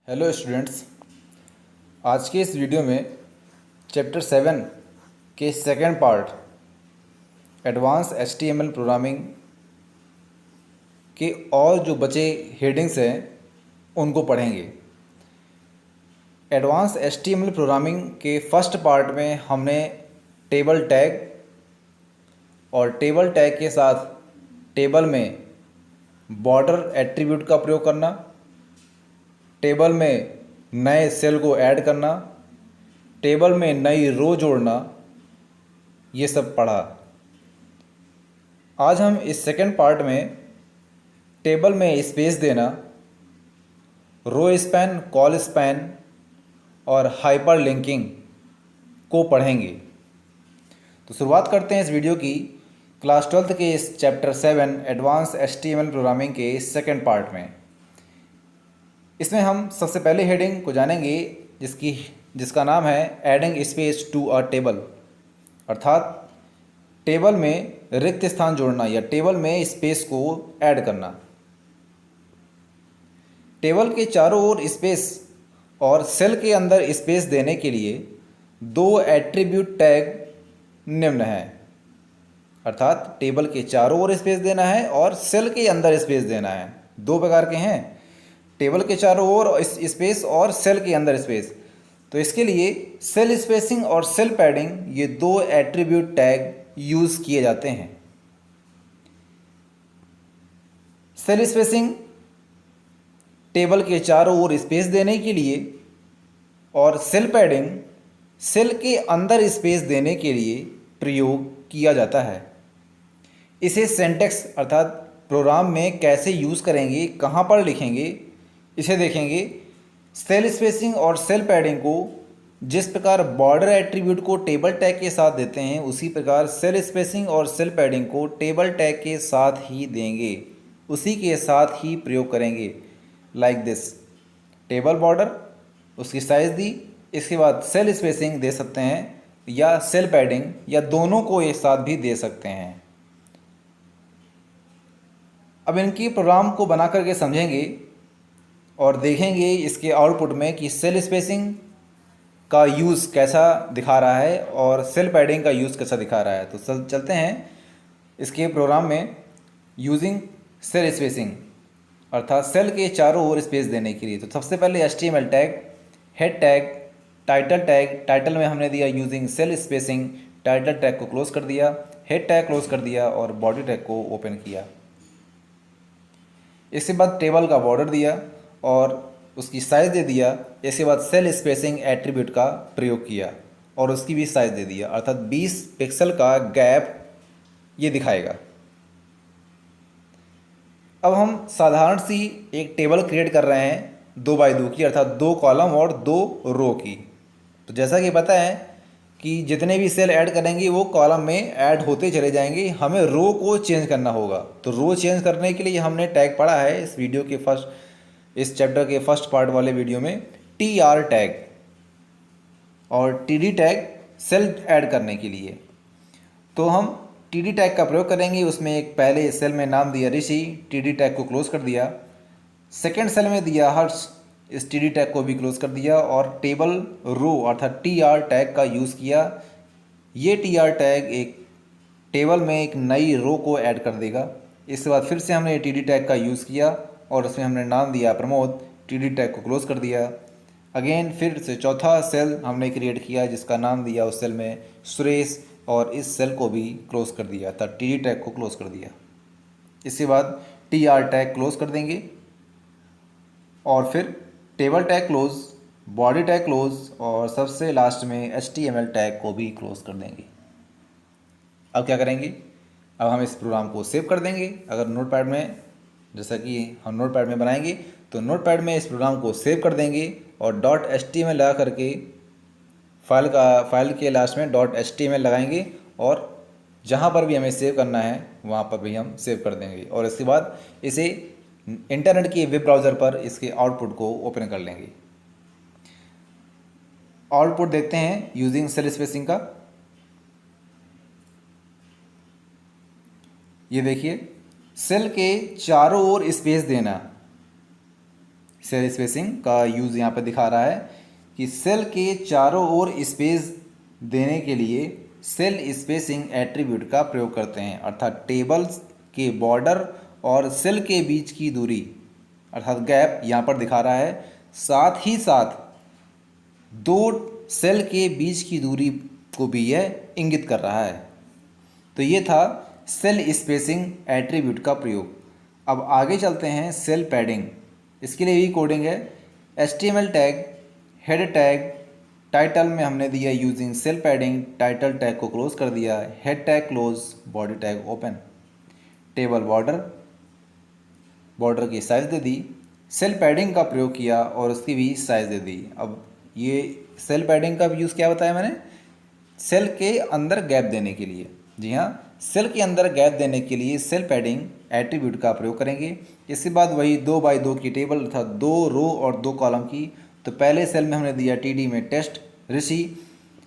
Hello students. आज के इस वीडियो में चैप्टर 7 के second part advance HTML programming के और जो बचे हेडिंग्स हैं उनको पढ़ेंगे। एडवांस HTML प्रोग्रामिंग के फर्स्ट पार्ट में हमने टेबल टैग और टेबल टैग के साथ टेबल में बॉर्डर एट्रीब्यूट का प्रयोग करना, टेबल में नए सेल को ऐड करना, टेबल में नई रो जोड़ना, ये सब पढ़ा। आज हम इस सेकंड पार्ट में टेबल में स्पेस देना, रो स्पैन, कॉल स्पैन और हाइपर लिंकिंग को पढ़ेंगे। तो शुरुआत करते हैं इस वीडियो की क्लास 12th के इस चैप्टर 7 एडवांस HTML प्रोग्रामिंग के सेकंड पार्ट में। इसमें हम सबसे पहले हेडिंग को जानेंगे जिसका नाम है adding space to a table, अर्थात टेबल में रिक्त स्थान जोड़ना या टेबल में स्पेस को ऐड करना। टेबल के चारों ओर स्पेस और सेल के अंदर स्पेस देने के लिए दो एट्रीब्यूट टैग निम्न हैं, अर्थात टेबल के चारों ओर स्पेस देना है और सेल के अंदर स्पेस देना है। दो प्रकार के हैं, टेबल के चारों ओर स्पेस और सेल के अंदर स्पेस। तो इसके लिए सेल स्पेसिंग और सेल पैडिंग ये दो एट्रीब्यूट टैग यूज़ किए जाते हैं। सेल स्पेसिंग टेबल के चारों ओर स्पेस देने के लिए और सेल पैडिंग सेल के अंदर स्पेस देने के लिए प्रयोग किया जाता है। इसे सिंटैक्स अर्थात प्रोग्राम में कैसे यूज़ करेंगे, कहाँ पर लिखेंगे, इसे देखेंगे। सेल स्पेसिंग और सेल पैडिंग को जिस प्रकार बॉर्डर एट्रीब्यूट को टेबल टैग के साथ देते हैं, उसी प्रकार सेल स्पेसिंग और सेल पैडिंग को टेबल टैग के साथ ही देंगे, उसी के साथ ही प्रयोग करेंगे। लाइक दिस, टेबल बॉर्डर, उसकी साइज़ दी, इसके बाद सेल स्पेसिंग दे सकते हैं या सेल पैडिंग, या दोनों को एक साथ भी दे सकते हैं। अब इनकी प्रोग्राम को बना करके समझेंगे और देखेंगे इसके आउटपुट में कि सेल स्पेसिंग का यूज़ कैसा दिखा रहा है और सेल पैडिंग का यूज़ कैसा दिखा रहा है। तो चलते हैं इसके प्रोग्राम में। यूजिंग सेल स्पेसिंग अर्थात सेल के चारों ओर स्पेस देने के लिए, तो सबसे पहले HTML tag, head tag, title tag. Title में हमने दिया using cell spacing, title tag को क्लोज कर दिया, हेड टैग क्लोज कर दिया और बॉडी टैग को ओपन किया। इसके बाद टेबल का बॉर्डर दिया और उसकी साइज़ दे दिया। इसके बाद सेल स्पेसिंग एट्रीब्यूट का प्रयोग किया और उसकी भी साइज़ दे दिया, अर्थात 20 पिक्सल का गैप ये दिखाएगा। अब हम साधारण सी एक टेबल क्रिएट कर रहे हैं 2 बाई 2 की, अर्थात 2 कॉलम और 2 रो की। तो जैसा कि पता है कि जितने भी सेल ऐड करेंगे वो कॉलम में ऐड होते चले जाएंगे, हमें रो को चेंज करना होगा। तो रो चेंज करने के लिए हमने टैग पढ़ा है इस चैप्टर के फर्स्ट पार्ट वाले वीडियो में, TR टैग और TD टैग सेल ऐड करने के लिए। तो हम TD टैग का प्रयोग करेंगे। उसमें एक पहले सेल में नाम दिया ऋषि, TD टैग को क्लोज कर दिया। सेकेंड सेल में दिया हर्ष, इस TD टैग को भी क्लोज कर दिया और टेबल रो अर्थात TR टैग का यूज़ किया। ये TR टैग एक टेबल में एक नई रो को ऐड कर देगा। इसके बाद फिर से हमने TD टैग का यूज़ किया और उसमें हमने नाम दिया प्रमोद, TD टैग को क्लोज कर दिया। अगेन फिर से चौथा सेल हमने क्रिएट किया जिसका नाम दिया उस सेल में सुरेश और इस सेल को भी क्लोज कर दिया, अर्थात TD टैग को क्लोज कर दिया। इसके बाद TR टैग क्लोज कर देंगे और फिर table tag close, body tag close और सबसे लास्ट में HTML टैग को भी क्लोज कर देंगे। अब क्या करेंगे, अब हम इस प्रोग्राम को सेव कर देंगे। अगर नोटपैड में, जैसा कि हम नोटपैड में बनाएंगे, तो नोटपैड में इस प्रोग्राम को सेव कर देंगे और .html लगा करके फाइल के लास्ट में .html लगाएंगे और जहाँ पर भी हमें सेव करना है वहाँ पर भी हम सेव कर देंगे। और इसके बाद इसे इंटरनेट के वेब ब्राउज़र पर इसके आउटपुट को ओपन कर लेंगे। आउटपुट देखते हैं यूजिंग सेल स्पेसिंग का। ये देखिए, सेल के चारों ओर स्पेस देना, सेल स्पेसिंग का यूज़ यहाँ पे दिखा रहा है कि सेल के चारों ओर स्पेस देने के लिए सेल स्पेसिंग एट्रीब्यूट का प्रयोग करते हैं, अर्थात टेबल्स के बॉर्डर और सेल के बीच की दूरी अर्थात गैप यहाँ पर दिखा रहा है। साथ ही साथ दो सेल के बीच की दूरी को भी यह इंगित कर रहा है। तो ये था सेल स्पेसिंग एट्रीब्यूट का प्रयोग। अब आगे चलते हैं सेल पैडिंग। इसके लिए भी कोडिंग है। HTML tag, head tag, title में हमने दिया using cell padding, title tag को क्लोज कर दिया, head tag close, body tag open, table border, border की साइज़ दे दी, सेल पैडिंग का प्रयोग किया और उसकी भी साइज़ दे दी। अब ये सेल पैडिंग का यूज़ क्या बताया मैंने, सेल के अंदर गैप देने के लिए। जी हाँ, सेल के अंदर गैप देने के लिए सेल पैडिंग एट्रीब्यूट का प्रयोग करेंगे। इसके बाद वही 2x2 की टेबल अर्थात 2 रो और 2 कॉलम की। तो पहले सेल में हमने दिया TD में टेस्ट ऋषि,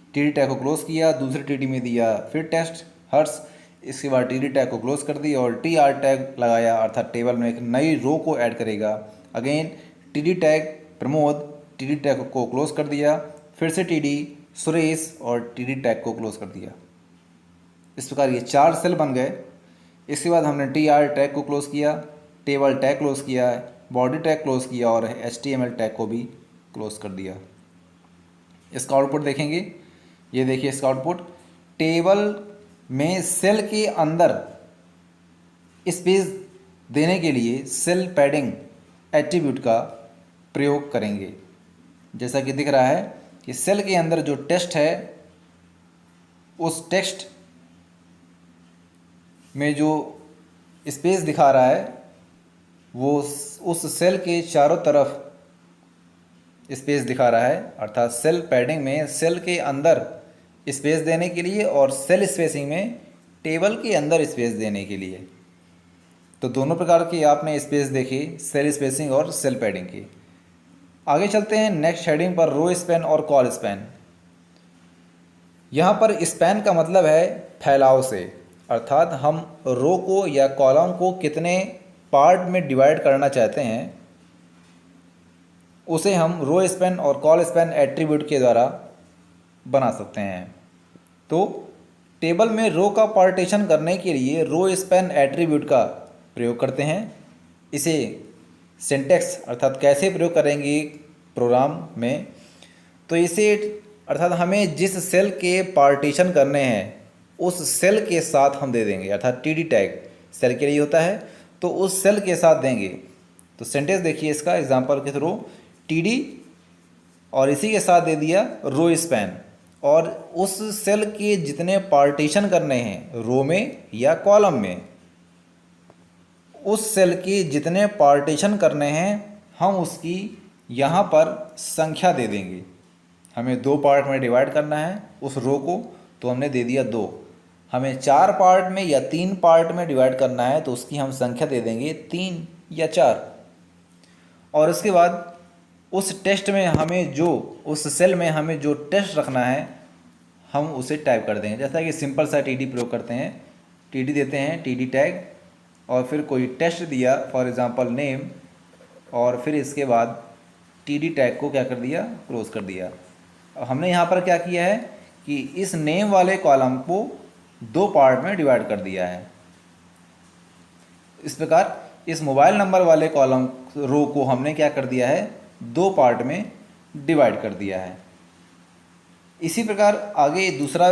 TD टैग को क्लोज किया, दूसरे TD में दिया फिर टेस्ट हर्ष, इसके बाद TD टैग को क्लोज कर दिया और TR टैग लगाया अर्थात टेबल में एक नई रो को ऐड करेगा। Again TD tag Pramod, TD tag को क्लोज कर दिया, फिर से TD सुरेश और TD टैग को क्लोज कर दिया। इस प्रकार ये 4 सेल बन गए। इसके बाद हमने TR टैग को क्लोज किया, टेबल टैग क्लोज किया, बॉडी टैग क्लोज किया और HTML टैग को भी क्लोज कर दिया। इसका आउटपुट देखेंगे, ये देखिए इसका आउटपुट। टेबल में सेल के अंदर स्पेस देने के लिए सेल पैडिंग एट्रीब्यूट का प्रयोग करेंगे। जैसा कि दिख रहा है कि सेल के अंदर जो टेक्स्ट है उस टेक्स्ट में जो स्पेस दिखा रहा है वो उस सेल के चारों तरफ स्पेस दिखा रहा है, अर्थात सेल पैडिंग में सेल के अंदर स्पेस देने के लिए और सेल स्पेसिंग में टेबल के अंदर स्पेस देने के लिए। तो दोनों प्रकार के आपने स्पेस देखे, सेल स्पेसिंग और सेल पैडिंग के। आगे चलते हैं नेक्स्ट हेडिंग पर, रो स्पैन और कॉल स्पैन। यहाँ पर स्पैन का मतलब है फैलाव से, अर्थात हम रो को या कॉलम को कितने पार्ट में डिवाइड करना चाहते हैं उसे हम रो स्पैन और कॉल स्पैन एट्रीब्यूट के द्वारा बना सकते हैं। तो टेबल में रो का पार्टीशन करने के लिए रो स्पैन एट्रीब्यूट का प्रयोग करते हैं। इसे सिंटैक्स अर्थात कैसे प्रयोग करेंगे प्रोग्राम में, तो इसे अर्थात हमें जिस सेल के पार्टीशन करने हैं उस सेल के साथ हम दे देंगे, अर्थात TD टैग सेल के लिए होता है तो उस सेल के साथ देंगे। तो सेंटेंस देखिए इसका एग्जांपल के थ्रू, TD और इसी के साथ दे दिया रो स्पैन, और उस सेल के जितने पार्टीशन करने हैं रो में या कॉलम में, उस सेल के जितने पार्टीशन करने हैं हम उसकी यहाँ पर संख्या दे देंगे। हमें 2 पार्ट में डिवाइड करना है उस रो को, तो हमने दे दिया 2। हमें 4 पार्ट में या 3 पार्ट में डिवाइड करना है तो उसकी हम संख्या दे देंगे 3 या 4। और उसके बाद उस टेक्स्ट में हमें जो, उस सेल में हमें जो टेक्स्ट रखना है हम उसे टाइप कर देंगे। जैसा कि सिंपल सा TD प्रयोग करते हैं, TD देते हैं TD टैग और फिर कोई टेक्स्ट दिया फॉर एग्जांपल नेम, और फिर इसके बाद TD टैग को क्या कर दिया, क्लोज कर दिया। अब हमने यहाँ पर क्या किया है कि इस नेम वाले कॉलम को 2 पार्ट में डिवाइड कर दिया है। इस प्रकार इस मोबाइल नंबर वाले कॉलम रो को हमने क्या कर दिया है, 2 पार्ट में डिवाइड कर दिया है। इसी प्रकार आगे दूसरा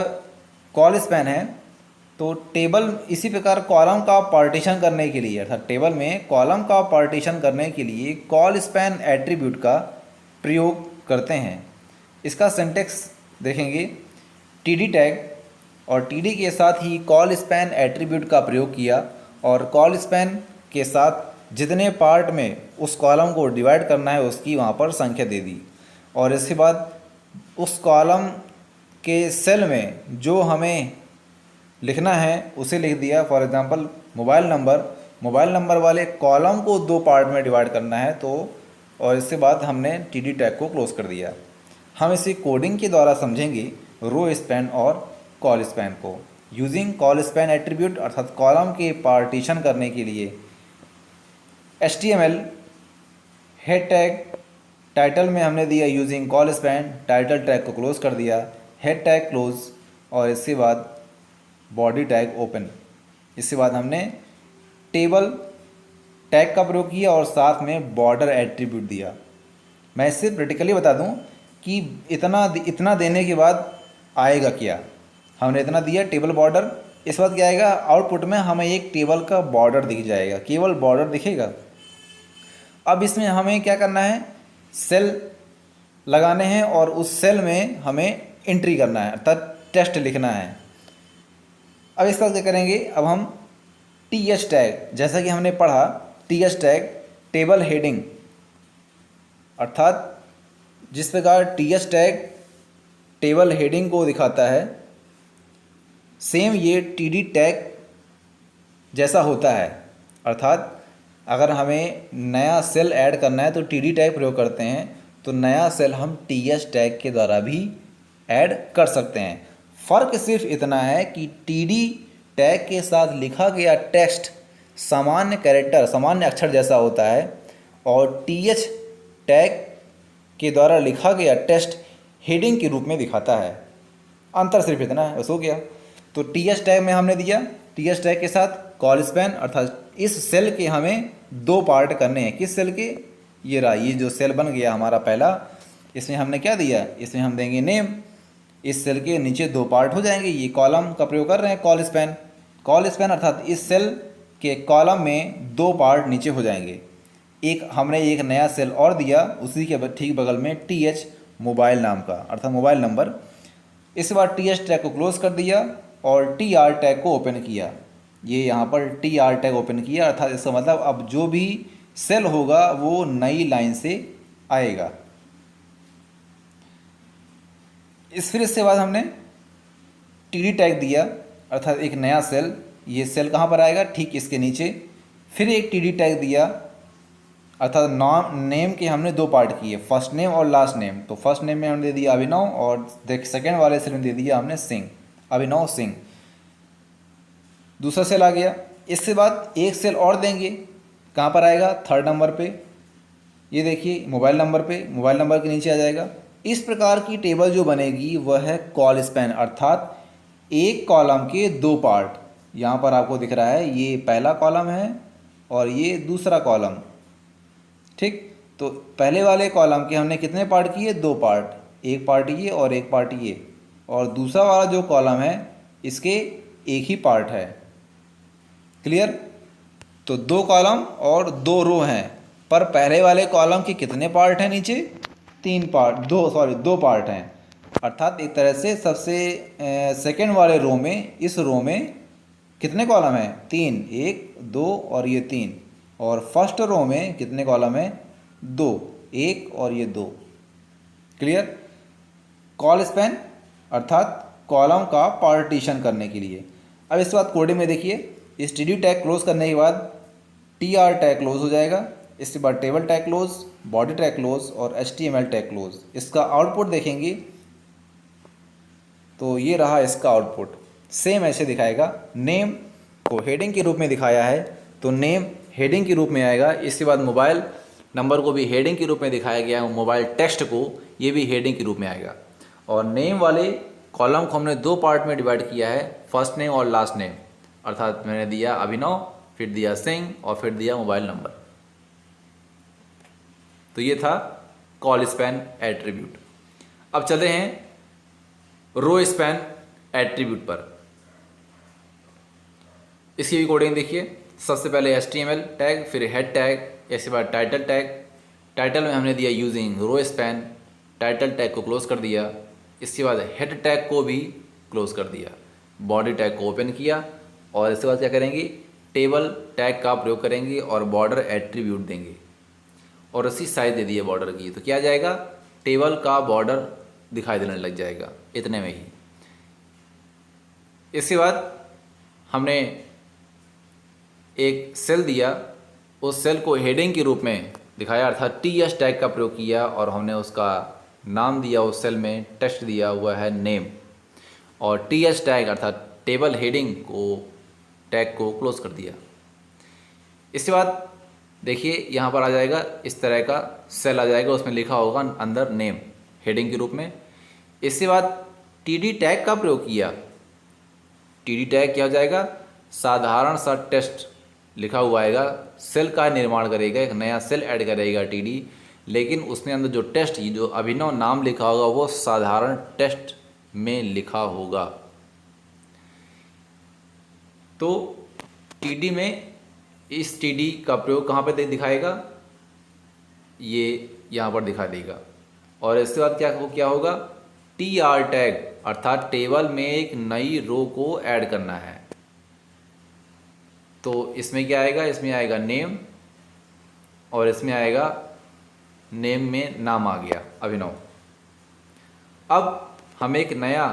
कॉल स्पैन है। तो टेबल इसी प्रकार कॉलम का पार्टीशन करने के लिए, अर्थात टेबल में कॉलम का पार्टीशन करने के लिए कॉल स्पैन एट्रीब्यूट का प्रयोग करते हैं। इसका सिंटैक्स देखेंगे, TD टैग और TD के साथ ही कॉल स्पैन एट्रीब्यूट का प्रयोग किया और कॉल स्पैन के साथ जितने पार्ट में उस कॉलम को डिवाइड करना है उसकी वहाँ पर संख्या दे दी, और इसके बाद उस कॉलम के सेल में जो हमें लिखना है उसे लिख दिया। फॉर एग्जांपल मोबाइल नंबर वाले कॉलम को 2 पार्ट में डिवाइड करना है तो, और इसके बाद हमने TD टैग को क्लोज कर दिया। हम इसे कोडिंग के द्वारा समझेंगे रो स्पैन और कॉल स्पैन को। यूजिंग कॉल स्पैन एट्रीब्यूट अर्थात कॉलम के पार्टीशन करने के लिए HTML हेड टैग, टाइटल में हमने दिया using call span, title tag को क्लोज कर दिया, हेड टैग क्लोज, और इसके बाद बॉडी टैग ओपन। इसके बाद हमने टेबल टैग का प्रयोग किया और साथ में बॉर्डर एट्रीब्यूट दिया। मैं इससे प्रैक्टिकली बता दूं कि इतना इतना देने के बाद आएगा क्या। हमने इतना दिया टेबल बॉर्डर, इस बात क्या आएगा, आउटपुट में हमें एक टेबल का बॉर्डर दिख जाएगा, केवल बॉर्डर दिखेगा। अब इसमें हमें क्या करना है, सेल लगाने हैं और उस सेल में हमें एंट्री करना है, अर्थात टेस्ट लिखना है। अब इसका क्या करेंगे, अब हम टी एच टैग, जैसा कि हमने पढ़ा, T H tag table heading, अर्थात जिस प्रकार T H tag table heading को दिखाता है, सेम ये टी डी टैग जैसा होता है। अर्थात अगर हमें नया सेल ऐड करना है तो टी डी टैग प्रयोग करते हैं, तो नया सेल हम टी एच टैग के द्वारा भी ऐड कर सकते हैं। फ़र्क सिर्फ इतना है कि टी डी टैग के साथ लिखा गया टेक्स्ट सामान्य कैरेक्टर, सामान्य अक्षर जैसा होता है, और टी एच टैग के द्वारा लिखा गया टेक्स्ट हेडिंग के रूप में दिखाता है। अंतर सिर्फ इतना है, बस हो गया। तो टी एच टैग में हमने दिया, टी एच टैग के साथ कॉल स्पैन, अर्थात इस सेल के हमें दो पार्ट करने हैं। किस सेल के, ये रहा, ये जो सेल बन गया हमारा पहला, इसमें हमने क्या दिया, इसमें हम देंगे नेम। इस सेल के नीचे दो पार्ट हो जाएंगे, ये कॉलम का प्रयोग कर रहे हैं कॉल स्पैन। कॉल स्पैन अर्थात इस सेल के कॉलम में दो पार्ट नीचे हो जाएंगे। एक हमने एक नया सेल और दिया, उसी के ठीक बगल में टी एच मोबाइल नाम का, अर्थात मोबाइल नंबर। इस बार टी एच टैग को क्लोज कर दिया और टी आर टैग को ओपन किया। ये यहाँ पर टी आर टैग ओपन किया, अर्थात इसका मतलब अब जो भी सेल होगा वो नई लाइन से आएगा। फिर इसके बाद हमने टी डी टैग दिया, अर्थात एक नया सेल, ये सेल कहाँ पर आएगा, ठीक इसके नीचे। फिर एक टी डी टैग दिया, अर्थात नाम, नेम के हमने दो पार्ट किए, फर्स्ट नेम और लास्ट नेम। तो फर्स्ट नेम में हमने दे दिया अभिनव, और सेकेंड वाले सेल में दे दिया हमने सिंह, अभिनव सिंह। दूसरा सेल आ गया। इसके बाद एक सेल और देंगे, कहाँ पर आएगा, थर्ड नंबर पे, ये देखिए मोबाइल नंबर पे, मोबाइल नंबर के नीचे आ जाएगा। इस प्रकार की टेबल जो बनेगी वह है कॉल स्पैन, अर्थात एक कॉलम के दो पार्ट। यहाँ पर आपको दिख रहा है, ये पहला कॉलम है और ये दूसरा कॉलम, ठीक। तो पहले वाले कॉलम के हमने कितने पार्ट किए, दो पार्ट, एक पार्ट ये और एक पार्ट ये, और दूसरा वाला जो कॉलम है इसके एक ही पार्ट है। क्लियर। तो दो कॉलम और दो रो हैं, पर पहले वाले कॉलम के कितने पार्ट हैं नीचे, तीन पार्ट, दो पार्ट हैं। अर्थात एक तरह से सबसे सेकेंड वाले रो में, इस रो में कितने कॉलम हैं, तीन, एक दो और ये तीन। और फर्स्ट रो में कितने कॉलम हैं, दो, एक और ये दो। क्लियर। कॉल स्पैन अर्थात कॉलम का पार्टीशन करने के लिए। अब इसके बाद कोडिंग में देखिए, इस टी डी टैग क्लोज करने के बाद टी आर टैग क्लोज हो जाएगा। इसके बाद table tag close, body tag close और H T M L tag close. इसका आउटपुट देखेंगे तो ये रहा इसका आउटपुट, सेम ऐसे दिखाएगा। नेम को हेडिंग के रूप में दिखाया है तो नेम हेडिंग के रूप में आएगा। इसके बाद मोबाइल नंबर को भी हेडिंग के रूप में दिखाया गया है, मोबाइल टेक्स्ट को ये भी हेडिंग के रूप में आएगा। और नेम वाले कॉलम को हमने दो पार्ट में डिवाइड किया है, फर्स्ट नेम और लास्ट नेम। अर्थात मैंने दिया अभिनव, फिर दिया सिंह और फिर दिया मोबाइल नंबर। तो ये था कॉल स्पैन एट्रीब्यूट। अब चलते हैं रो स्पैन एट्रीब्यूट पर। इसकी भी कोडिंग देखिए। सबसे पहले HTML टैग, फिर हेड टैग, इसके बाद टाइटल टैग। टाइटल में हमने दिया using rowspan, title tag को क्लोज कर दिया। इसके बाद हेड टैग को भी क्लोज कर दिया, बॉडी टैग को ओपन किया, और इसके बाद क्या करेंगे, टेबल टैग का प्रयोग करेंगे और बॉर्डर एट्रीब्यूट देंगे, और उसी साइज दे दी है बॉर्डर की। तो क्या जाएगा, टेबल का बॉर्डर दिखाई देने लग जाएगा इतने में ही। इसके बाद हमने एक सेल दिया, उस सेल को हेडिंग के रूप में दिखाया, अर्थात TH टैग का प्रयोग किया, और हमने उसका नाम दिया, उस सेल में टेक्स्ट दिया हुआ है नेम, और TH टैग अर्थात टेबल हेडिंग को टैग को क्लोज कर दिया। इसके बाद देखिए यहाँ पर आ जाएगा इस तरह का सेल आ जाएगा, उसमें लिखा होगा अंदर नेम हेडिंग के रूप में। इसके बाद टीडी टैग का प्रयोग किया। टीडी टैग क्या हो जाएगा, साधारण सा टेस्ट लिखा हुआ आएगा, सेल का निर्माण करेगा, एक नया सेल ऐड करेगा टीडी, लेकिन उसमें अंदर जो टेस्ट जो अभिनव नाम लिखा होगा वो साधारण टेस्ट में लिखा होगा। तो टीडी में इस टीडी का प्रयोग कहाँ पे दिखाएगा, ये यहाँ पर दिखा देगा। और इसके बाद क्या होगा, टी आर टैग अर्थात टेबल में एक नई रो को ऐड करना है। तो इसमें क्या आएगा, इसमें आएगा नेम और इसमें आएगा नेम में नाम आ गया अभिनव। अब हम एक नया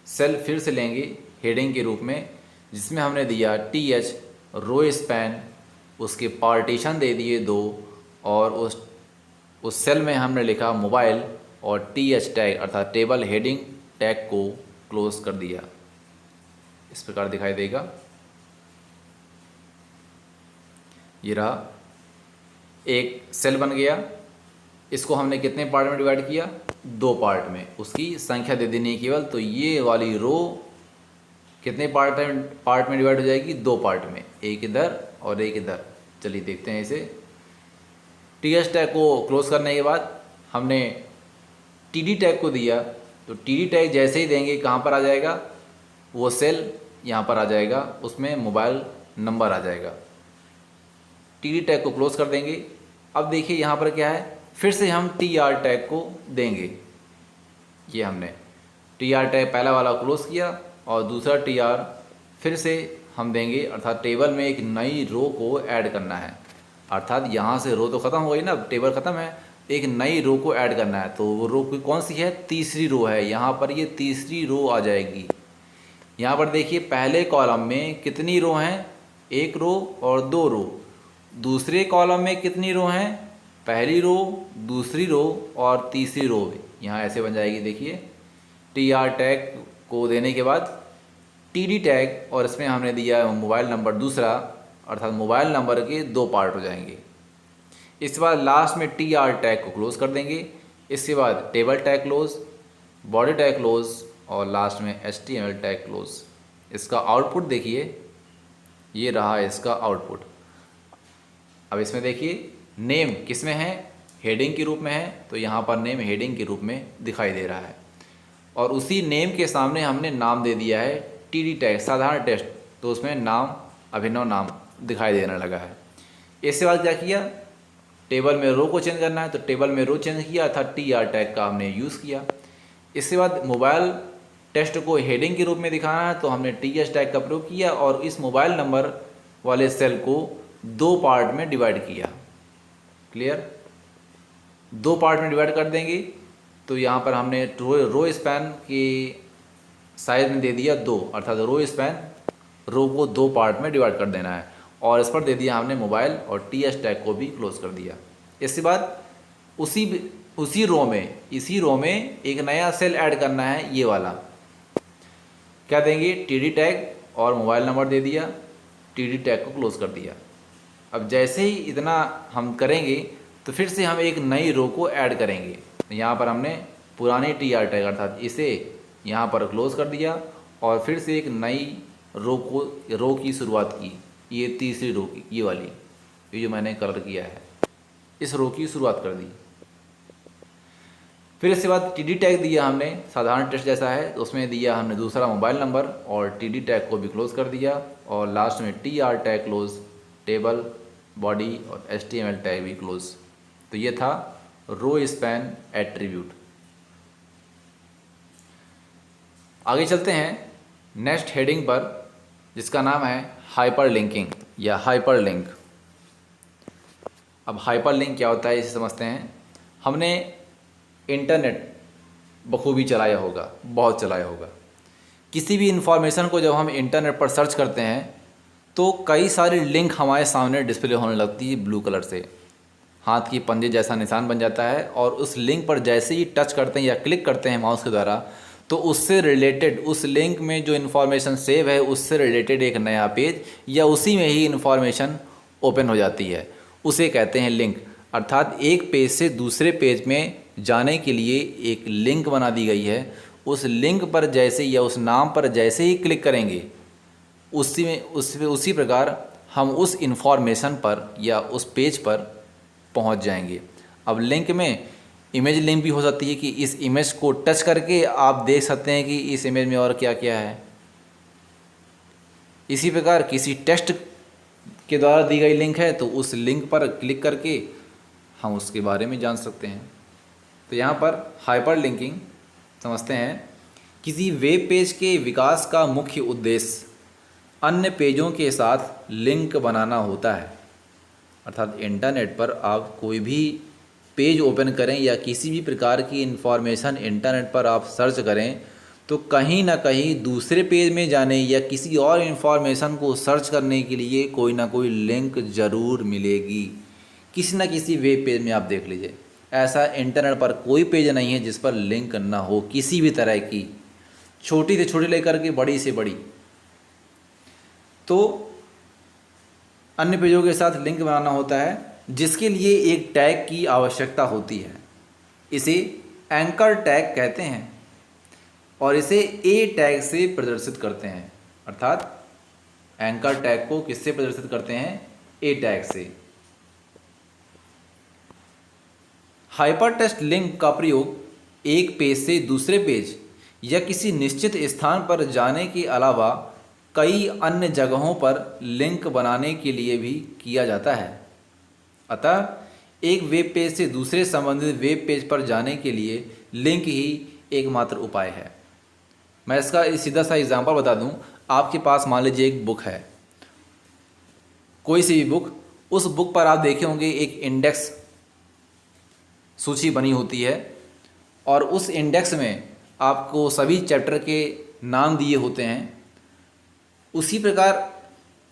सेल फिर से लेंगे हेडिंग के रूप में, जिसमें हमने दिया टी एच रो स्पैन, उसके पार्टीशन दे दिए 2 और उस सेल में हमने लिखा मोबाइल और टी एच टैग अर्थात टेबल हेडिंग टैग को क्लोज कर दिया। इस प्रकार दिखाई देगा। ये रहा, एक सेल बन गया। इसको हमने कितने पार्ट में डिवाइड किया, 2 पार्ट में, उसकी संख्या दे देनी है केवल। तो ये वाली रो कितने पार्ट में डिवाइड हो जाएगी, 2 पार्ट में, एक इधर और एक इधर। चलिए देखते हैं इसे। टी एच टैग को क्लोज करने के बाद हमने टी डी टैग को दिया। तो टी डी टैग जैसे ही देंगे कहाँ पर आ जाएगा, वो सेल यहाँ पर आ जाएगा, उसमें मोबाइल नंबर आ जाएगा। टी डी टैग को क्लोज कर देंगे। अब देखिए यहाँ पर क्या है, फिर से हम टी आर टैग को देंगे। ये हमने टी आर टैग पहला वाला क्लोज किया और दूसरा टी आर फिर से हम देंगे, अर्थात टेबल में एक नई रो को ऐड करना है। अर्थात यहाँ से रो तो ख़त्म हो गई ना, टेबल ख़त्म है, एक नई रो को ऐड करना है। तो वो रो कौन सी है, तीसरी रो है। यहाँ पर ये तीसरी रो आ जाएगी। यहाँ पर देखिए पहले कॉलम में कितनी रो हैं, 1 रो और 2 रो। दूसरे कॉलम में कितनी रो हैं, पहली रो, दूसरी रो और तीसरी रो। यहाँ ऐसे बन जाएगी। देखिए टी आर टैग को देने के बाद टी डी टैग और इसमें हमने दिया मोबाइल नंबर दूसरा, अर्थात मोबाइल नंबर के 2 पार्ट हो जाएंगे। इसके बाद लास्ट में टी आर टैग को क्लोज कर देंगे। इसके बाद table tag close, body tag close और लास्ट में HTML टैग क्लोज। इसका आउटपुट देखिए, ये रहा इसका आउटपुट। अब इसमें देखिए नेम किस में है, हेडिंग के रूप में है, तो यहाँ पर नेम हेडिंग के रूप में दिखाई दे रहा है। और उसी नेम के सामने हमने नाम दे दिया है टी डी टैग साधारण टेस्ट, तो उसमें नाम अभिनव नाम दिखाई देने लगा है। इसके बाद क्या किया, टेबल में रो को चेंज करना है, तो टेबल में रो चेंज किया अर्थात टी आर टैग का हमने यूज़ किया। इसके बाद मोबाइल टेस्ट को हेडिंग के रूप में दिखाना है, तो हमने टी एच टैग का प्रयोग किया और इस मोबाइल नंबर वाले सेल को 2 पार्ट में डिवाइड किया। क्लियर, 2 पार्ट में डिवाइड कर देंगे। तो यहाँ पर हमने रो स्पैन की साइज में दे दिया 2, अर्थात रो स्पैन रो को 2 पार्ट में डिवाइड कर देना है। और इस पर दे दिया हमने मोबाइल और टी एच टैग को भी क्लोज कर दिया। इसके बाद इसी रो में एक नया सेल ऐड करना है, ये वाला। क्या देंगे, टी डी टैग और मोबाइल नंबर दे दिया, टी डी टैग को क्लोज कर दिया। अब जैसे ही इतना हम करेंगे तो फिर से हम एक नई रो को ऐड करेंगे। यहाँ पर हमने पुरानी टी आर टैग अर्थात इसे यहाँ पर क्लोज कर दिया और फिर से एक नई रो की शुरुआत की। ये तीसरी रो की, ये वाली, ये जो मैंने कलर किया है, इस रो की शुरुआत कर दी। फिर इसके बाद टी डी टैग दिया हमने, साधारण टेस्ट जैसा है, तो उसमें दिया हमने दूसरा मोबाइल नंबर और टी डी टैग को भी क्लोज कर दिया। और लास्ट में T R tag close, table, body और HTML टैग भी क्लोज। तो ये था रो स्पैन एट्रीब्यूट। आगे चलते हैं नेक्स्ट हेडिंग पर, जिसका नाम है हाइपरलिंकिंग या हाइपरलिंक। अब हाइपरलिंक क्या होता है इसे समझते हैं। हमने इंटरनेट बखूबी चलाया होगा, बहुत चलाया होगा। किसी भी इंफॉर्मेशन को जब हम इंटरनेट पर सर्च करते हैं तो कई सारी लिंक हमारे सामने डिस्प्ले होने लगती है, ब्लू कलर से हाथ की पंजे जैसा निशान बन जाता है। और उस लिंक पर जैसे ही टच करते हैं या क्लिक करते हैं माउस के द्वारा, तो उससे रिलेटेड, उस लिंक में जो इन्फॉर्मेशन सेव है उससे रिलेटेड एक नया पेज या उसी में ही इन्फॉर्मेशन ओपन हो जाती है। उसे कहते हैं लिंक। अर्थात एक पेज से दूसरे पेज में जाने के लिए एक लिंक बना दी गई है। उस लिंक पर जैसे या उस नाम पर जैसे ही क्लिक करेंगे उसी प्रकार हम उस इन्फॉर्मेशन पर या उस पेज पर पहुंच जाएंगे। अब लिंक में इमेज लिंक भी हो सकती है कि इस इमेज को टच करके आप देख सकते हैं कि इस इमेज में और क्या क्या है। इसी प्रकार किसी टेक्स्ट के द्वारा दी गई लिंक है तो उस लिंक पर क्लिक करके हम उसके बारे में जान सकते हैं। तो यहाँ पर हाइपर लिंकिंग समझते हैं। किसी वेब पेज के विकास का मुख्य उद्देश्य अन्य पेजों के साथ लिंक बनाना होता है। अर्थात इंटरनेट पर आप कोई भी पेज ओपन करें या किसी भी प्रकार की इन्फॉर्मेशन इंटरनेट पर आप सर्च करें तो कहीं ना कहीं दूसरे पेज में जाने या किसी और इन्फॉर्मेशन को सर्च करने के लिए कोई ना कोई लिंक ज़रूर मिलेगी। किसी न किसी वेब पेज में आप देख लीजिए, ऐसा इंटरनेट पर कोई पेज नहीं है जिस पर लिंक ना हो किसी भी तरह की, छोटी से छोटी लेकर के बड़ी से बड़ी। तो अन्य पेजों के साथ लिंक बनाना होता है जिसके लिए एक टैग की आवश्यकता होती है। इसे एंकर टैग कहते हैं और इसे ए टैग से प्रदर्शित करते हैं। अर्थात एंकर टैग को किससे प्रदर्शित करते हैं? ए टैग से। हाइपरटेक्स्ट लिंक का प्रयोग एक पेज से दूसरे पेज या किसी निश्चित स्थान पर जाने के अलावा कई अन्य जगहों पर लिंक बनाने के लिए भी किया जाता है। अतः एक वेब पेज से दूसरे संबंधित वेब पेज पर जाने के लिए लिंक ही एकमात्र उपाय है। मैं इसका सीधा सा एग्जांपल बता दूं। आपके पास मान लीजिए एक बुक है, कोई सी भी बुक, उस बुक पर आप देखे होंगे एक इंडेक्स सूची बनी होती है और उस इंडेक्स में आपको सभी चैप्टर के नाम दिए होते हैं। उसी प्रकार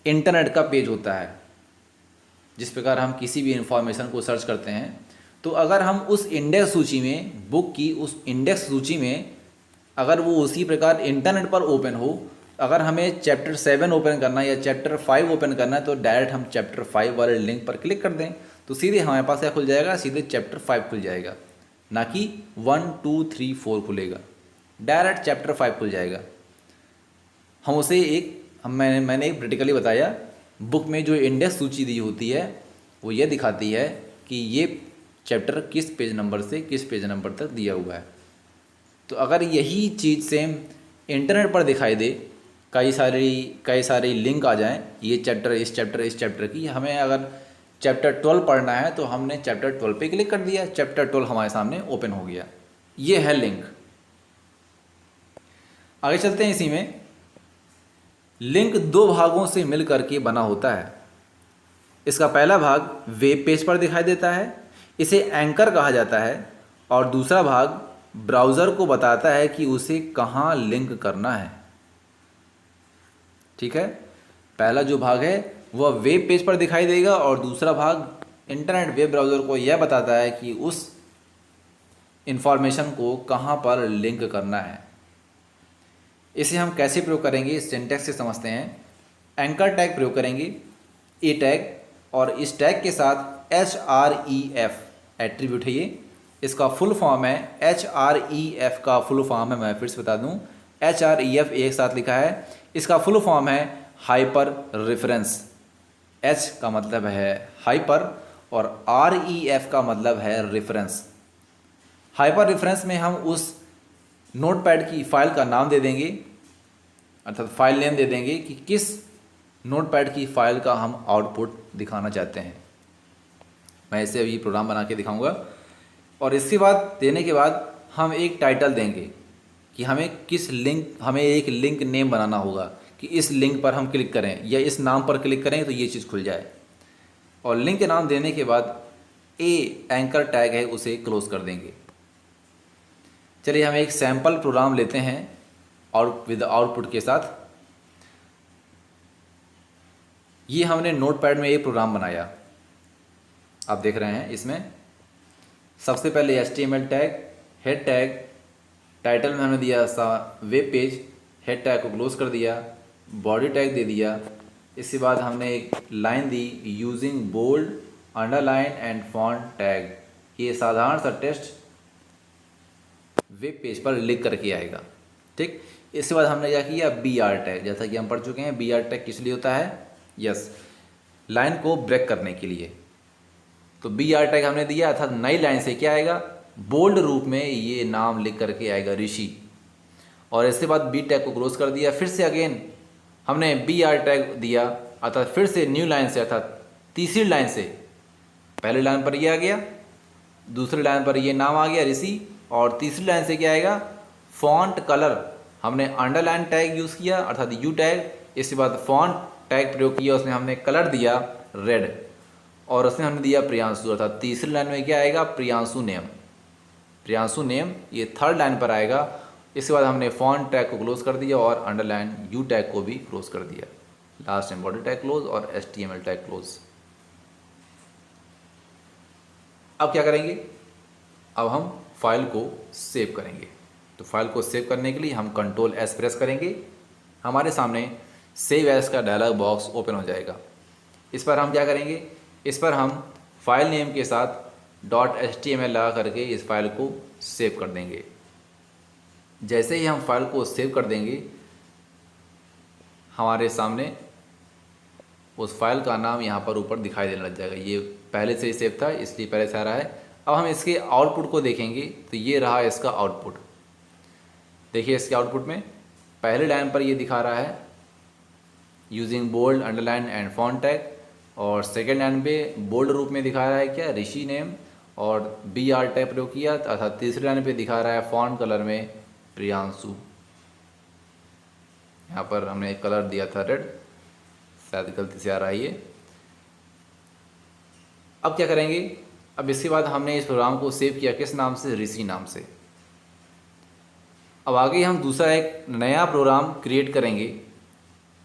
इंटरनेट का पेज होता है। जिस प्रकार हम किसी भी इंफॉर्मेशन को सर्च करते हैं तो अगर हम उस इंडेक्स सूची में, बुक की उस इंडेक्स सूची में अगर वो उसी प्रकार इंटरनेट पर ओपन हो, अगर हमें चैप्टर 7 ओपन करना है या चैप्टर 5 ओपन करना है तो डायरेक्ट हम चैप्टर 5 वाले लिंक पर क्लिक कर दें तो सीधे हमारे पास क्या खुल जाएगा? सीधे चैप्टर 5 खुल जाएगा, ना कि 1 2 3 4 खुलेगा। डायरेक्ट चैप्टर 5 खुल जाएगा। हम उसे मैंने एक प्रैक्टिकली बताया। बुक में जो इंडेक्स सूची दी होती है वो ये दिखाती है कि ये चैप्टर किस पेज नंबर से किस पेज नंबर तक दिया हुआ है। तो अगर यही चीज़ सेम इंटरनेट पर दिखाई दे, कई सारी लिंक आ जाएं, ये चैप्टर इस चैप्टर की, हमें अगर चैप्टर 12 पढ़ना है तो हमने चैप्टर 12 पे क्लिक कर दिया, चैप्टर 12 हमारे सामने ओपन हो गया। ये है लिंक। आगे चलते हैं। इसी में लिंक दो भागों से मिल करके बना होता है। इसका पहला भाग वेब पेज पर दिखाई देता है, इसे एंकर कहा जाता है, और दूसरा भाग ब्राउज़र को बताता है कि उसे कहाँ लिंक करना है। ठीक है, पहला जो भाग है वह वेब पेज पर दिखाई देगा और दूसरा भाग इंटरनेट वेब ब्राउज़र को यह बताता है कि उस इंफॉर्मेशन को कहाँ पर लिंक करना है। इसे हम कैसे प्रयोग करेंगे, इस सिंटैक्स से समझते हैं। एंकर टैग प्रयोग करेंगे, ए टैग, और इस टैग के साथ href एट्रीब्यूट है ये। इसका फुल फॉर्म है, href का फुल फॉर्म है, मैं फिर से बता दूं, href एक साथ लिखा है। इसका फुल फॉर्म है हाइपर रेफरेंस। h का मतलब है हाइपर और ref का मतलब है रेफरेंस। हाइपर रेफरेंस में हम उस नोटपैड की फाइल का नाम दे देंगे, अर्थात फाइल नेम दे देंगे कि किस नोटपैड की फाइल का हम आउटपुट दिखाना चाहते हैं। मैं इसे अभी प्रोग्राम बना के दिखाऊंगा और इसके बाद देने के बाद हम एक टाइटल देंगे कि हमें एक लिंक नेम बनाना होगा कि इस लिंक पर हम क्लिक करें या इस नाम पर क्लिक करें तो ये चीज़ खुल जाए। और लिंक के नाम देने के बाद एंकर टैग है उसे क्लोज कर देंगे। चलिए हम एक सैम्पल प्रोग्राम लेते हैं और विद आउटपुट के साथ। ये हमने नोटपैड में एक प्रोग्राम बनाया, आप देख रहे हैं। इसमें सबसे पहले HTML tag, head tag, title में हमने दिया वेब पेज, हेड टैग को क्लोज कर दिया, बॉडी टैग दे दिया। इसके बाद हमने एक लाइन दी using bold underline and font tag, ये साधारण सा टेस्ट वेब पेज पर लिख करके आएगा। ठीक, इसके बाद हमने क्या किया, बी आर टैग, जैसा कि हम पढ़ चुके हैं बी आर टैग किस लिए होता है, यस, लाइन को ब्रेक करने के लिए। तो बी आर टैग हमने दिया, अर्थात नई लाइन से क्या आएगा, बोल्ड रूप में ये नाम लिख करके आएगा ऋषि। और इसके बाद बी टैग को क्लोज कर दिया, फिर से अगेन हमने बी आर टैग दिया, अर्थात फिर से न्यू लाइन से, अर्थात तीसरी लाइन से, पहले लाइन पर ये आ गया, दूसरी लाइन पर ये नाम आ गया ऋषि, और तीसरी लाइन से क्या आएगा, फॉन्ट कलर, हमने अंडरलाइन टैग यूज़ किया अर्थात यू टैग, इसके बाद फॉन्ट टैग प्रयोग किया, उसमें हमने कलर दिया रेड, और उसमें हमने दिया प्रियांशु, अर्थात तीसरी लाइन में क्या आएगा, प्रियांशु नेम, प्रियांशु नेम ये थर्ड लाइन पर आएगा। इसके बाद हमने फॉन्ट टैग को क्लोज कर दिया और अंडरलाइन यू टैग को भी क्लोज कर दिया, लास्ट में बॉडी टैग क्लोज और HTML टैग क्लोज। अब क्या करेंगे, अब हम फाइल को सेव करेंगे। तो फाइल को सेव करने के लिए हम Ctrl+S प्रेस करेंगे, हमारे सामने सेव एज का डायलॉग बॉक्स ओपन हो जाएगा। इस पर हम क्या करेंगे, इस पर हम फाइल नेम के साथ .html लगा करके इस फाइल को सेव कर देंगे। जैसे ही हम फाइल को सेव कर देंगे, हमारे सामने उस फाइल का नाम यहाँ पर ऊपर दिखाई देने लग जाएगा। ये पहले से ही सेव था इसलिए पहले से आ रहा है। अब हम इसके आउटपुट को देखेंगे, तो ये रहा इसका आउटपुट। देखिए इसके आउटपुट में पहले लाइन पर ये दिखा रहा है using bold underline and font tag, और सेकेंड लाइन पे बोल्ड रूप में दिखा रहा है क्या, ऋषि नेम, और बी आर टैग प्रयोग किया, अर्थात तीसरी लाइन पे दिखा रहा है फॉन्ट कलर में प्रियांशु। यहाँ पर हमने एक कलर दिया था रेड, शायद गलती से आ रहा है ये। अब क्या करेंगे, अब इसके बाद हमने इस प्रोग्राम को सेव किया किस नाम से, ऋषि नाम से। अब आगे हम दूसरा एक नया प्रोग्राम क्रिएट करेंगे।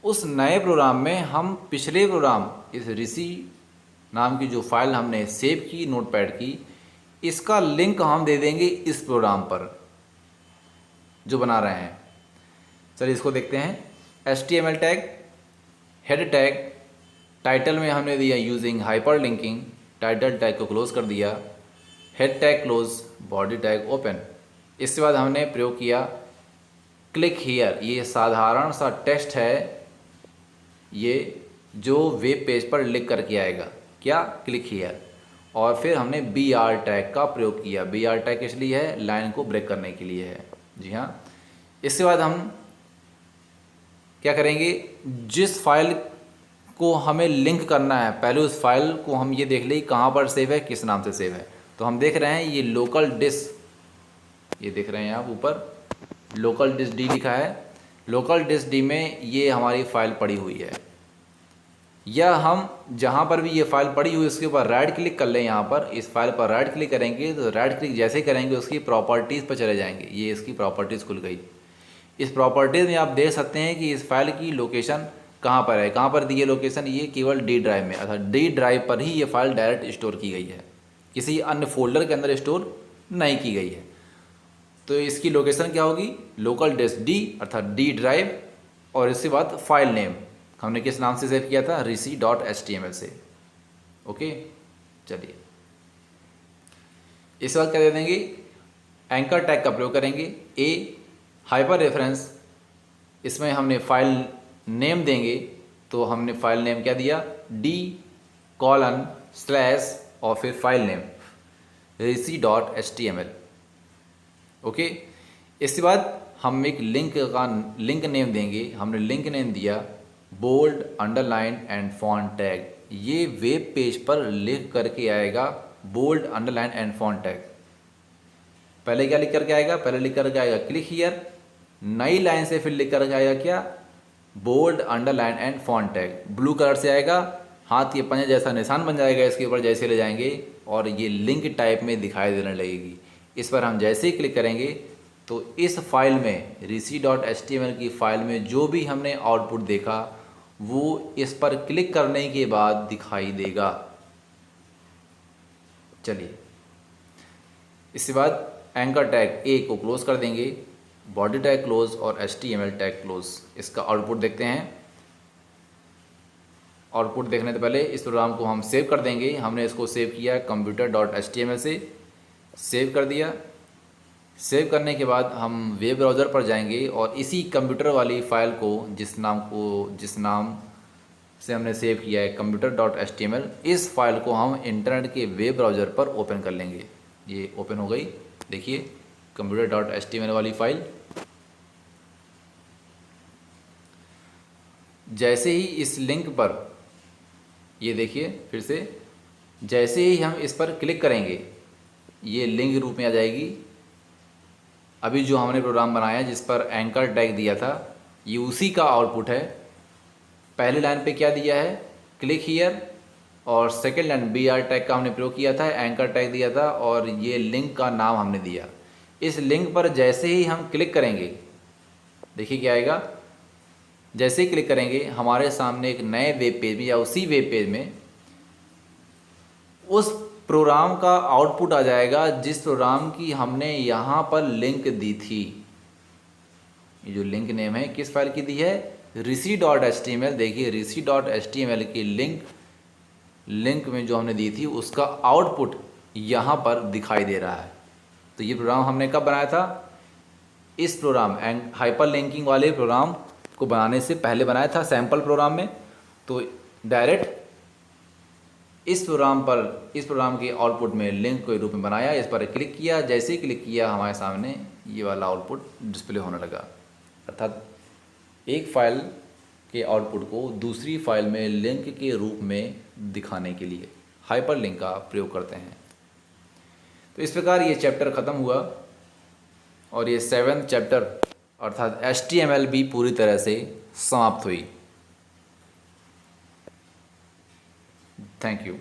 उस नए प्रोग्राम में हम पिछले प्रोग्राम, इस ऋषि नाम की जो फाइल हमने सेव की नोटपैड की, इसका लिंक हम दे देंगे इस प्रोग्राम पर जो बना रहे हैं। चलिए इसको देखते हैं। HTML tag, head tag, title में हमने दिया using hyper linking, title tag को क्लोज कर दिया, head tag close, body tag open. इसके बाद हमने प्रयोग किया क्लिक हियर, ये साधारण सा टेक्स्ट है, ये जो वेब पेज पर लिख करके आएगा क्या, क्लिक हियर। और फिर हमने बी आर टैग का प्रयोग किया। बी आर टैग किस लिए है, लाइन को ब्रेक करने के लिए है, जी हाँ। इसके बाद हम क्या करेंगे, जिस फाइल को हमें लिंक करना है, पहले उस फाइल को हम ये देख लें कहाँ पर सेव है, किस नाम से सेव है। तो हम देख रहे हैं ये लोकल डिस्क, ये देख रहे हैं आप ऊपर लोकल डिस्क डी लिखा है। लोकल डिस्क डी में ये हमारी फाइल पड़ी हुई है, या हम जहाँ पर भी ये फाइल पड़ी हुई है उसके ऊपर राइट क्लिक कर लें। यहाँ पर इस फाइल पर राइट क्लिक करेंगे तो राइट क्लिक जैसे ही करेंगे उसकी प्रॉपर्टीज़ पर चले जाएंगे। ये इसकी प्रॉपर्टीज़ खुल गई। इस प्रॉपर्टीज़ में आप देख सकते हैं कि इस फाइल की लोकेशन कहाँ पर है, कहाँ पर दी है लोकेशन, ये केवल डी ड्राइव में, अर्थात डी ड्राइव पर ही ये फाइल डायरेक्ट स्टोर की गई है, किसी अन्य फोल्डर के अंदर स्टोर नहीं की गई है। तो इसकी लोकेशन क्या होगी, लोकल डिस्क डी अर्थात डी ड्राइव, और इसके बाद फाइल नेम हमने किस नाम से सेव किया था, ऋषि.html से। ओके, चलिए इस बात क्या दे देंगे, एंकर टैग का प्रयोग करेंगे। ए हाइपर रेफरेंस, इसमें हमने फाइल नेम देंगे, तो हमने फाइल नेम क्या दिया, D:/ और फिर फाइल नेम ऋषि.html। ओके, इसके बाद हम एक लिंक नेम देंगे। हमने लिंक नेम दिया bold underline and font tag. ये वेब पेज पर लिख करके आएगा bold underline and font tag. पहले क्या लिख करके आएगा, पहले लिख करके आएगा क्लिक हियर, नई लाइन से फिर लिख करके आएगा क्या, bold underline and font tag. Blue colour से आएगा, हाथ के पंजे जैसा निशान बन जाएगा इसके ऊपर जैसे ले जाएंगे, और ये लिंक टाइप में दिखाई देने लगेगी। इस पर हम जैसे ही क्लिक करेंगे तो इस फाइल में ऋषि.html की फाइल में जो भी हमने आउटपुट देखा वो इस पर क्लिक करने के बाद दिखाई देगा। चलिए इसके बाद एंकर टैग ए को क्लोज कर देंगे, बॉडी टैग क्लोज और HTML टैग क्लोज। इसका आउटपुट देखते हैं। आउटपुट देखने से पहले इस प्रोग्राम को हम सेव कर देंगे। हमने इसको सेव किया computer.html से, सेव कर दिया। सेव करने के बाद हम वेब ब्राउज़र पर जाएंगे और इसी कंप्यूटर वाली फ़ाइल को जिस नाम से हमने सेव किया है computer.html, इस फाइल को हम इंटरनेट के वेब ब्राउज़र पर ओपन कर लेंगे। ये ओपन हो गई, देखिए computer.html वाली फ़ाइल। जैसे ही इस लिंक पर, ये देखिए फिर से, जैसे ही हम इस पर क्लिक करेंगे ये लिंक रूप में आ जाएगी। अभी जो हमने प्रोग्राम बनाया जिस पर एंकर टैग दिया था, ये उसी का आउटपुट है। पहली लाइन पे क्या दिया है, क्लिक हियर, और सेकेंड लाइन BR टैग का हमने प्रयोग किया था, एंकर टैग दिया था, और ये लिंक का नाम हमने दिया। इस लिंक पर जैसे ही हम क्लिक करेंगे, देखिए क्या आएगा। जैसे ही क्लिक करेंगे हमारे सामने एक नए वेब पेज में या उसी वेब पेज में उस प्रोग्राम का आउटपुट आ जाएगा जिस प्रोग्राम की हमने यहाँ पर लिंक दी थी। ये जो लिंक नेम है किस फाइल की दी है, rishi.html। देखिए rishi.html की लिंक में जो हमने दी थी उसका आउटपुट यहाँ पर दिखाई दे रहा है। तो ये प्रोग्राम हमने कब बनाया था, इस प्रोग्राम हाइपर लिंकिंग वाले प्रोग्राम को बनाने से पहले बनाया था सैम्पल प्रोग्राम में। तो डायरेक्ट इस प्रोग्राम के आउटपुट में लिंक के रूप में बनाया, इस पर क्लिक किया, जैसे ही क्लिक किया हमारे सामने ये वाला आउटपुट डिस्प्ले होने लगा। अर्थात एक फाइल के आउटपुट को दूसरी फाइल में लिंक के रूप में दिखाने के लिए हाइपर लिंक का प्रयोग करते हैं। तो इस प्रकार ये चैप्टर ख़त्म हुआ और ये 7th चैप्टर अर्थात HTML भी पूरी तरह से समाप्त हुई। Thank you.